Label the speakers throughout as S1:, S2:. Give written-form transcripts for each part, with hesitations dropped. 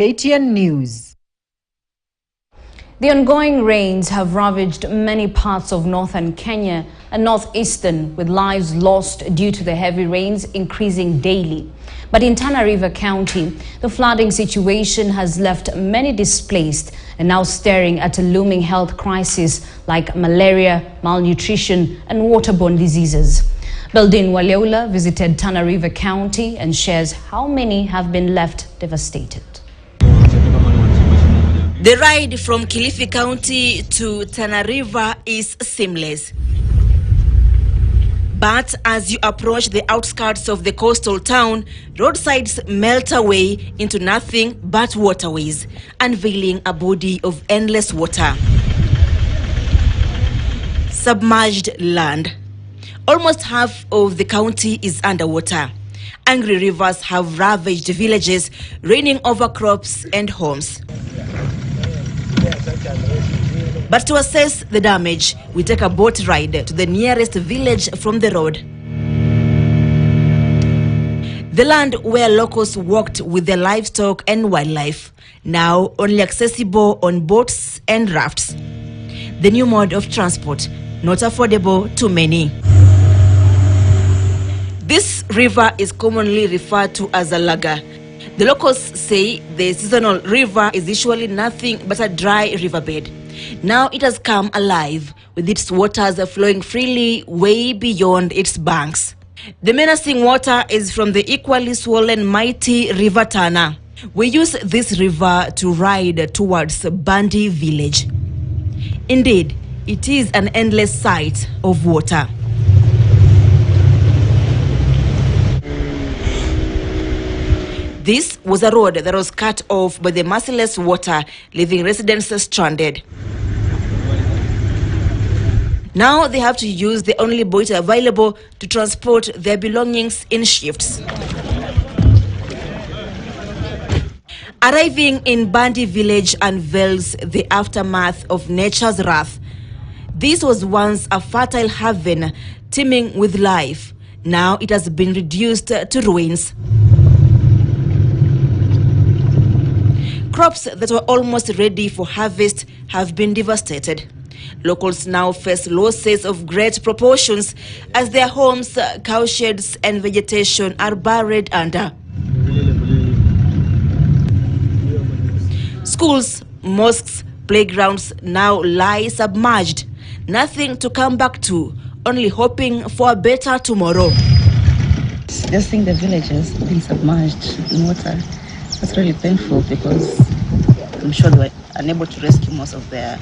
S1: KTN News.
S2: The ongoing rains have ravaged many parts of northern Kenya and northeastern, with lives lost due to the heavy rains increasing daily. But in Tana River County, the flooding situation has left many displaced and now staring at a looming health crisis like malaria, malnutrition, and waterborne diseases. Beldin Waleula visited Tana River County and shares how many have been left devastated.
S3: The ride from Kilifi County to Tana River is seamless. But as you approach the outskirts of the coastal town, roadsides melt away into nothing but waterways, unveiling a body of endless water. Submerged land. Almost half of the county is underwater. Angry rivers have ravaged villages, raining over crops and homes. But to assess the damage, we take a boat ride to the nearest village from the road. The land where locals walked with their livestock and wildlife, now only accessible on boats and rafts. The new mode of transport, not affordable to many. This river is commonly referred to as a laga. The locals say the seasonal river is usually nothing but a dry riverbed. Now it has come alive, with its waters flowing freely way beyond its banks. The menacing water is from the equally swollen mighty River Tana. We use this river to ride towards Bandi village. Indeed, it is an endless sight of water. This was a road that was cut off by the merciless water, leaving residents stranded. Now they have to use the only boat available to transport their belongings in shifts. Arriving in Bandi village unveils the aftermath of nature's wrath. This was once a fertile haven teeming with life. Now it has been reduced to ruins. Crops that were almost ready for harvest have been devastated. Locals now face losses of great proportions as their homes, cowsheds, and vegetation are buried under. Schools, mosques, playgrounds now lie submerged. Nothing to come back to, only hoping for a better tomorrow.
S4: Just seeing the villages being submerged in water, that's really painful because I'm sure they were unable to rescue most of their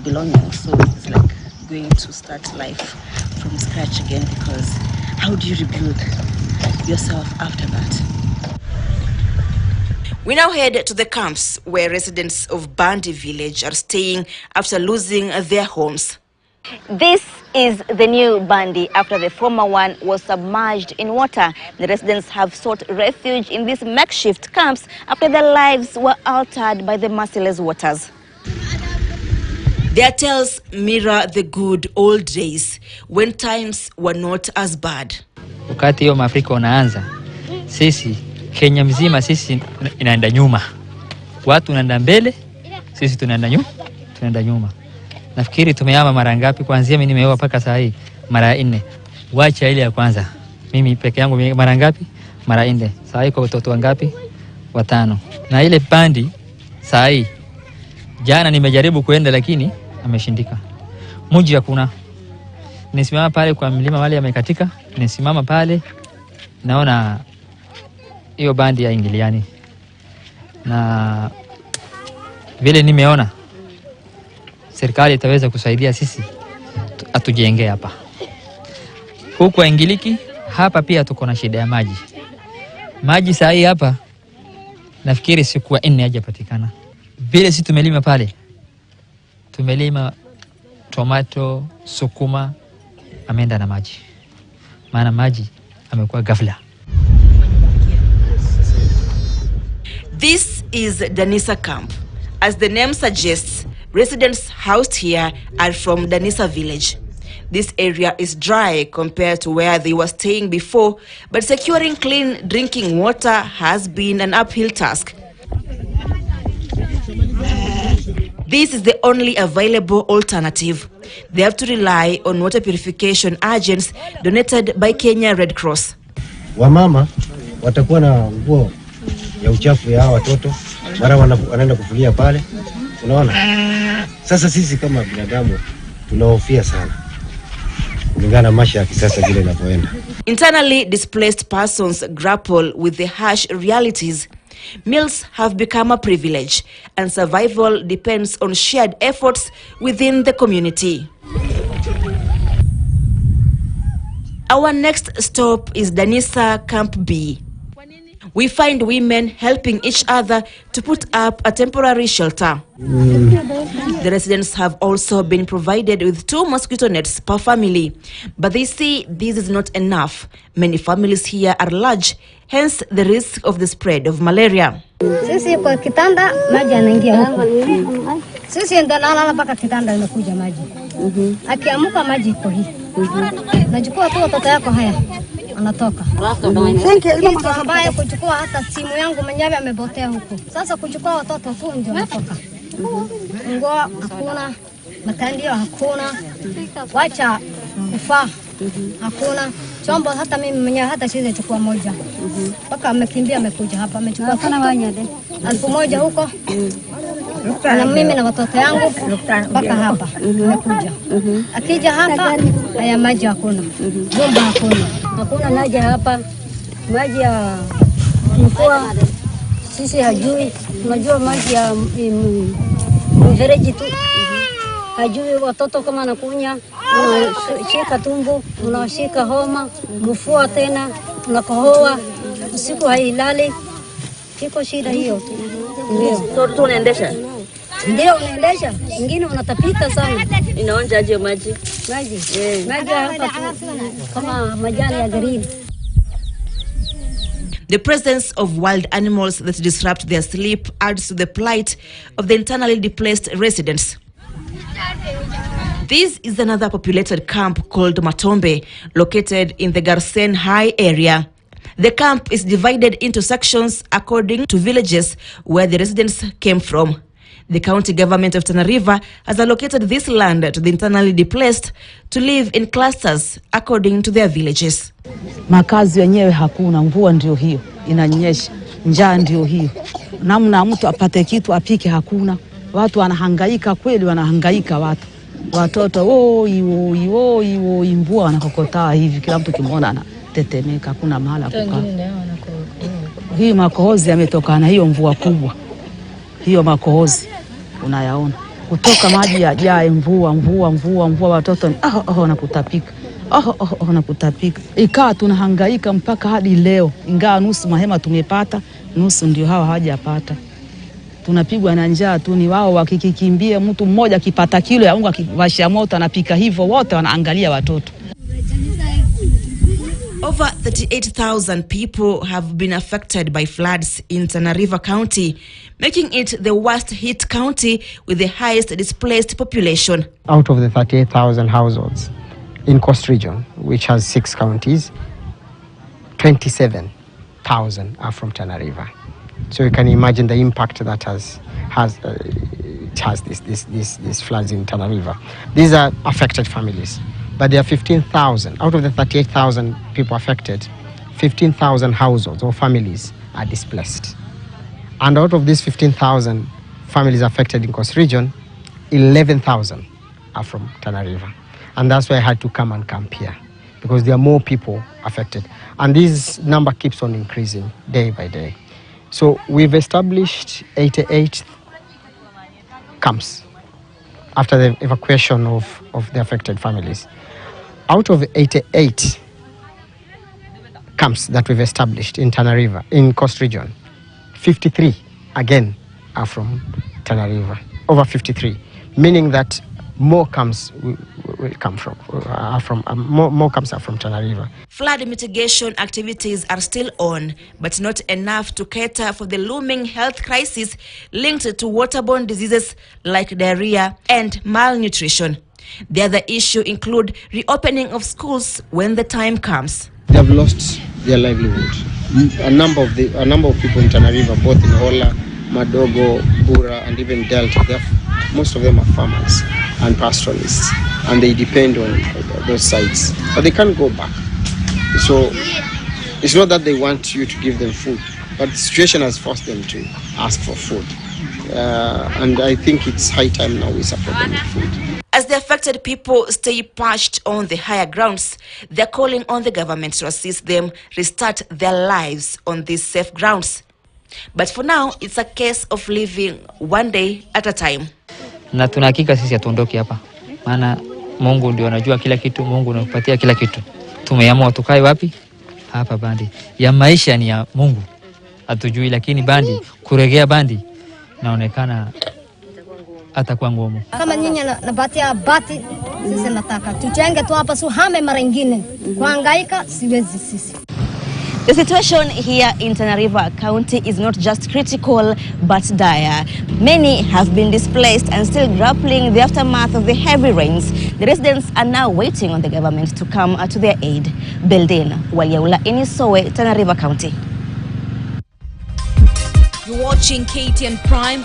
S4: belongings. So it's like going to start life from scratch again, because how do you rebuild yourself after that?
S3: We now head to the camps where residents of Bandi village are staying after losing their homes.
S5: This is the new Bandi after the former one was submerged in water. The residents have sought refuge in these makeshift camps after their lives were altered by the merciless waters.
S3: Their tales mirror the good old days when times were not as bad.
S6: Wakati hiyo mafuriko unaanza, sisi Kenya mzima sisi inaenda nyuma. Watu wanaenda mbele, sisi tunaenda nyuma. Nafikiri tumehama mara ngapi? Kuanzia mimi nimeoa paka saa hii mara 4. Wacha ile ya kwanza. Mimi peke yangu mara ngapi? Mara 4. Saa hii kwa watoto wangapi? 5. Na ile Bandi saa hii jana nimejaribu kuenda lakini ameshindika. Mji hakuna. Nisimama pale kwa mlima wale amekatika, nisimama pale naona hiyo Bandi ya ingiliani. Na vile nimeona serikali itaweza kusaidia sisi atujenge hapa. Huko ingiliki hapa pia tuko na shida ya maji. Maji saa hii hapa nafikiri siku 4 hajapatikana. Vile sisi tumelima pale. Tumelima tomato, sukuma, ameenda na maji. Maana maji amekuwa ghafla.
S3: This is Danisa camp. As the name suggests, residents housed here are from Danisa village. This area is dry compared to where they were staying before, but securing clean drinking water has been an uphill task. This is the only available alternative. They have to rely on water purification agents donated by Kenya Red Cross.
S1: Wamama watakuwa na nguo ya uchafu ya watoto, mara wanaenda kufulia pale. Unaona? Sasa sisi kama binadamu tunahofia sana kulingana na maisha ya kisasa vile inavyoenda.
S3: Internally displaced persons grapple with the harsh realities. Meals have become a privilege, and survival depends on shared efforts within the community. Our next stop is Danisa Camp B. We find women helping each other to put up a temporary shelter. The residents have also been provided with 2 mosquito nets per family, but they say this is not enough. Many families here are large, hence the risk of the spread of malaria.
S7: Sisi kwa kitanda maji yanaingia huko. Sisi ndo nalala mpaka kitanda inakuja maji. Akiamuka maji iko hii. Nachukua tu watoto yako haya. Anatoka. Kitu ambaye kuchukua hata simu yangu mwenyewe amepotea huko. Sasa kuchukua watoto tu ndio anatoka. Nguo hakuna, matandio hakuna, wacha kufaa hakuna. Chombo hata mimi mwenyewe hata siwezi chukua moja. Mpaka amekimbia amekuja hapa amechukua kana wanyade. 1000 huko. Na mimi na watoto yangu mpaka hapa amekuja. Akija hapa haya maji hakuna. Bomba hakuna. Hakuna maji hapa. Maji ya mvua sisi hajui. Tunajua maji ya mfereji tu. Hajui watoto kama nakunya, unashika tumbo, unashika homa, mfua tena, unakohoa, usiku hailali. Kiko shida hiyo.
S5: So tunaendesha?
S7: Ndio unaendesha. Wengine wanatapika sana.
S5: Inaonja aje maji?
S7: Maji. Maji hapa kama majani ya green.
S3: The presence of wild animals that disrupt their sleep adds to the plight of the internally displaced residents. This is another populated camp called Matombe, located in the Garsen High area. The camp is divided into sections according to villages where the residents came from. The county government of Tana River has allocated this land to the internally displaced to live in clusters according to their villages.
S8: Makazi yenyewe hakuna, mvua ndio hiyo inanyesha, njaa ndio hiyo. Namna mtu apate kitu apike hakuna. Watu wanahangaika kweli, wanahangaika watu. Watoto oi mvua wanakokotaa hivi, kila mtu kimuona anatetemeka, hakuna mahala kukaa. Hii makohozi yametokana na hiyo mvua kubwa. Hiyo makohozi unayaona. Kutoka maji yajae mvua watoto wanakutapika. Wanakutapika. Ikawa tunahangaika mpaka hadi leo. Ingawa nusu mahema tumepata, nusu ndio hawa hawajapata. Tunapigwa na njaa tu, ni wao wakikimbia, mtu mmoja akipata kilo ya unga akiwasha moto anapika hivyo, wote wanaangalia watoto.
S3: Over 38,000 people have been affected by floods in Tana River County, making it the worst hit county with the highest displaced population.
S9: Out of the 38,000 households in Coast Region, which has 6 counties, 27,000 are from Tana River. So you can imagine the impact that has these floods in Tana River. These are affected families, but there are 15,000 out of the 38,000 people affected. 15,000 households or families are displaced, and out of these 15,000 families affected in Coast Region, 11,000 are from Tana River, and that's why I had to come and camp here, because there are more people affected, and this number keeps on increasing day by day. So we've established 88 camps after the evacuation of the affected families. Out of 88 camps that we've established in Tana River, in Coast Region, 53 again are from Tana River, over 53, meaning that more camps will come from, more camps are from Tana River.
S3: Flood mitigation activities are still on, but not enough to cater for the looming health crisis linked to waterborne diseases like diarrhea and malnutrition. The other issue include reopening of schools when the time comes.
S9: They have lost their livelihood. A number of people in Tana River, both in Hola, Madogo, Bura, and even Delta, most of them are farmers and pastoralists, and they depend on those sites, but they can't go back. So it's not that they want you to give them food, but the situation has forced them to ask for food. And I think it's high time now we support them with food.
S3: As the affected people stay perched on the higher grounds, they're calling on the government to assist them restart their lives on these safe grounds. But for now, it's a case of living one day at a time.
S6: Na tunahakika sisi hatuondoki hapa. Maana Mungu ndio anajua kila kitu, Mungu anatupatia kila kitu. Tumeamua tukae wapi? Hapa bandi. Ya maisha ni ya Mungu. Hatujui, lakini bandi, kuregea bandi naonekana atakuwa ngumu.
S7: Kama nyinyi napatia bati, sisi nataka tuchenge tu hapa, hame mara nyingine. Kuhangaika siwezi sisi.
S5: The situation here in Tana County is not just critical but dire. Many have been displaced and still grappling the aftermath of the heavy rains. The residents are now waiting on the government to come to their aid. Beldin Walyaula Inisowe, Tana County.
S2: You're watching KTN Prime.